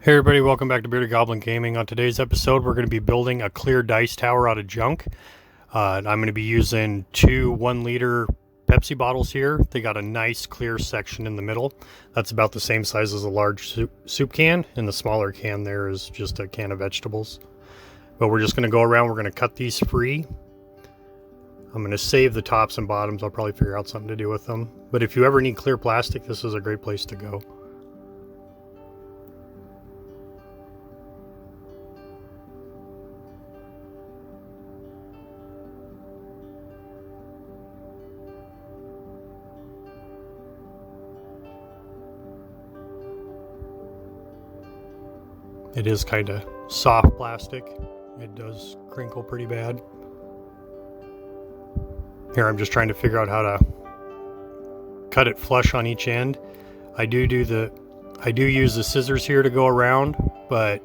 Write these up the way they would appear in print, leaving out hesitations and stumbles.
Hey everybody, welcome back to Bearded Goblin Gaming. On today's episode, we're going to be building a clear dice tower out of junk. I'm going to be using two 1-liter Pepsi bottles here. They got a nice clear section in the middle. That's about the same size as a large soup can, and the smaller can there is just a can of vegetables. But we're just going to go around, we're going to cut these free. I'm going to save the tops and bottoms. I'll probably figure out something to do with them. But if you ever need clear plastic, this is a great place to go. It is kind of soft plastic. It does crinkle pretty bad. Here I'm just trying to figure out how to cut it flush on each end. I do use the scissors here to go around, but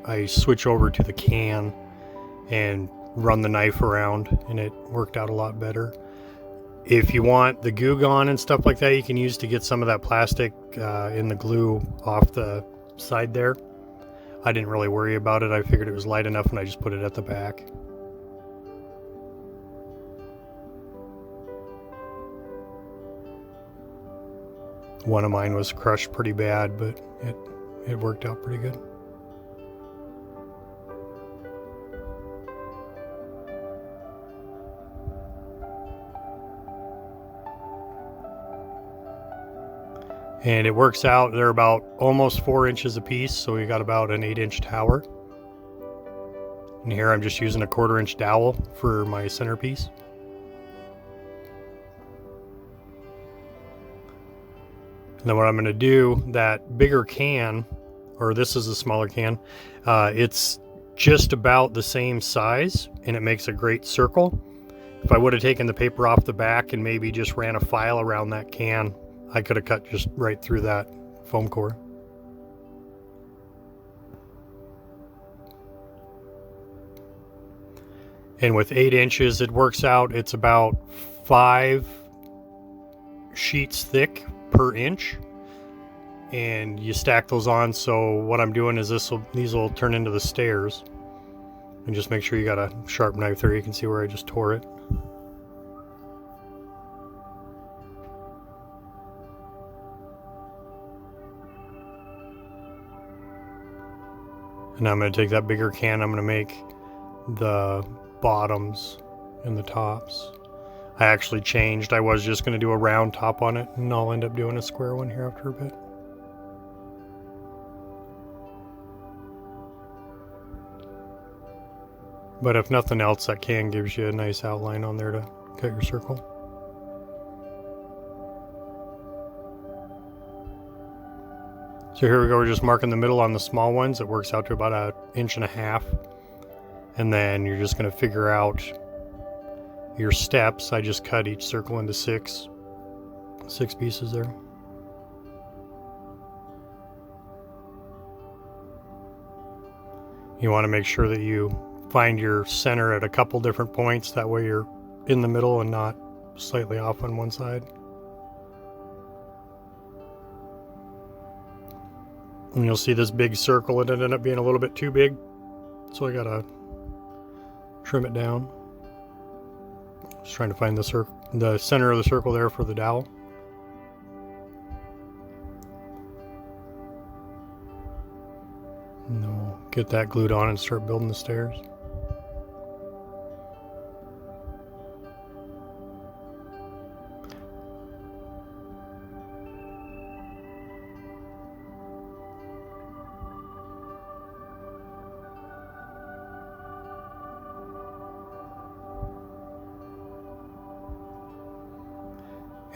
I switch over to the can and run the knife around, and it worked out a lot better. If you want the Goo Gone and stuff like that, you can use to get some of that plastic in the glue off the side there. I didn't really worry about it. I figured it was light enough and I just put it at the back. One of mine was crushed pretty bad, but it worked out pretty good. And it works out, they're about almost 4 inches a piece, so we got about an 8-inch tower. And here I'm just using a 1/4-inch dowel for my centerpiece. And then what I'm going to do, that bigger can, or this is a smaller can, it's just about the same size, and it makes a great circle. If I would have taken the paper off the back and maybe just ran a file around that can, I could have cut just right through that foam core. And with 8 inches, it works out, it's about 5 sheets thick per inch. And you stack those on, so what I'm doing is these will turn into the stairs. And just make sure you got a sharp knife there. You can see where I just tore it. And I'm going to take that bigger can, I'm going to make the bottoms and the tops. I actually changed. I was just going to do a round top on it, and I'll end up doing a square one here after a bit. But if nothing else, that can gives you a nice outline on there to cut your circle. So here we go, we're just marking the middle on the small ones. It works out to about 1.5 inches. And then you're just going to figure out your steps. I just cut each circle into six pieces there. You want to make sure that you find your center at a couple different points. That way you're in the middle and not slightly off on one side. And you'll see this big circle, it ended up being a little bit too big, so I gotta trim it down. Just trying to find the center of the circle there for the dowel. And then we'll get that glued on and start building the stairs.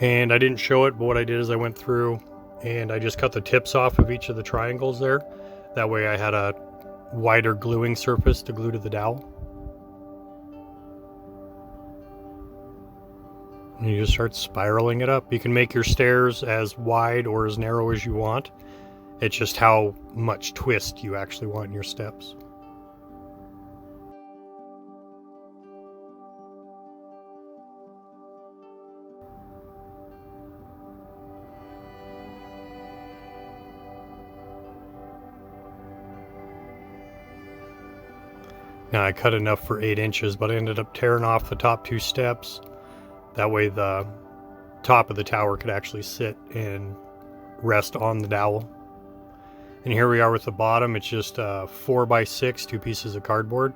And I didn't show it, but what I did is I went through and I just cut the tips off of each of the triangles there. That way I had a wider gluing surface to glue to the dowel. And you just start spiraling it up. You can make your stairs as wide or as narrow as you want. It's just how much twist you actually want in your steps. Now I cut enough for 8 inches, but I ended up tearing off the top 2 steps. That way the top of the tower could actually sit and rest on the dowel. And here we are with the bottom. It's just 4x6, 2 pieces of cardboard.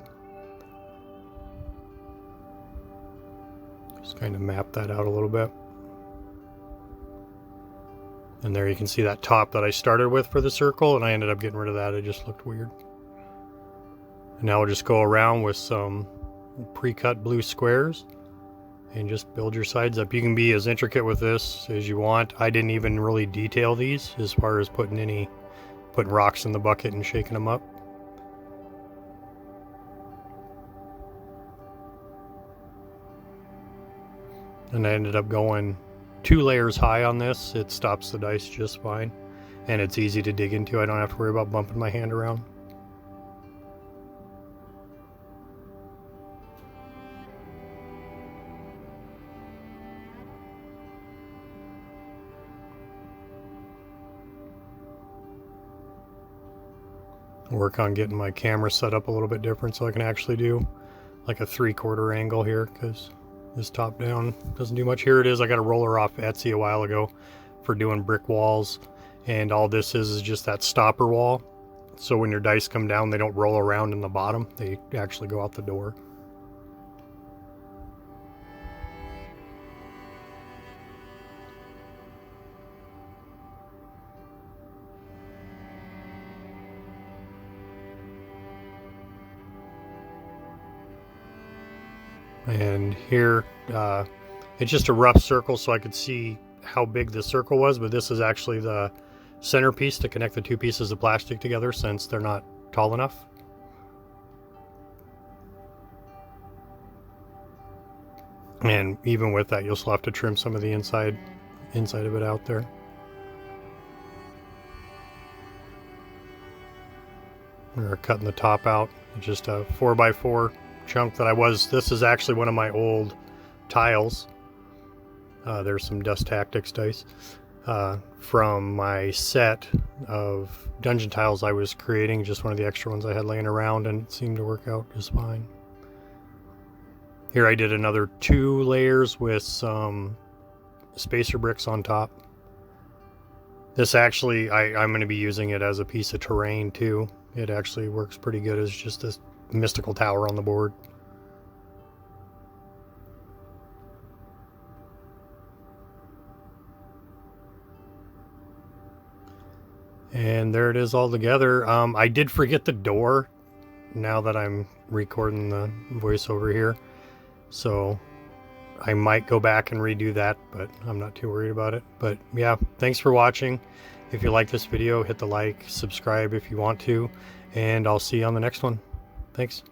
Just kind of map that out a little bit. And there you can see that top that I started with for the circle, and I ended up getting rid of that. It just looked weird. And now we'll just go around with some pre-cut blue squares and just build your sides up. You can be as intricate with this as you want. I didn't even really detail these as far as putting rocks in the bucket and shaking them up. And I ended up going 2 layers high on this. It stops the dice just fine, and it's easy to dig into. I don't have to worry about bumping my hand around. Work on getting my camera set up a little bit different so I can actually do like a 3/4 angle here, because this top down doesn't do much. Here it is. I got a roller off Etsy a while ago for doing brick walls, and all this is just that stopper wall, so when your dice come down they don't roll around in the bottom, they actually go out the door. And here it's just a rough circle so I could see how big the circle was, but this is actually the centerpiece to connect the 2 pieces of plastic together since they're not tall enough. And even with that, you'll still have to trim some of the inside of it out there. We're cutting the top out. It's just a 4x4 chunk that this is actually one of my old tiles. There's some Dust Tactics dice from my set of dungeon tiles I was creating, just one of the extra ones I had laying around, and it seemed to work out just fine. Here I did another 2 layers with some spacer bricks on top. This actually, I'm going to be using it as a piece of terrain too. It actually works pretty good as just this mystical tower on the board. And there it is all together. I did forget the door now that I'm recording the voiceover here, so I might go back and redo that, but I'm not too worried about it. But yeah, thanks for watching. If you like this video, hit the like, subscribe if you want to, and I'll see you on the next one. Thanks.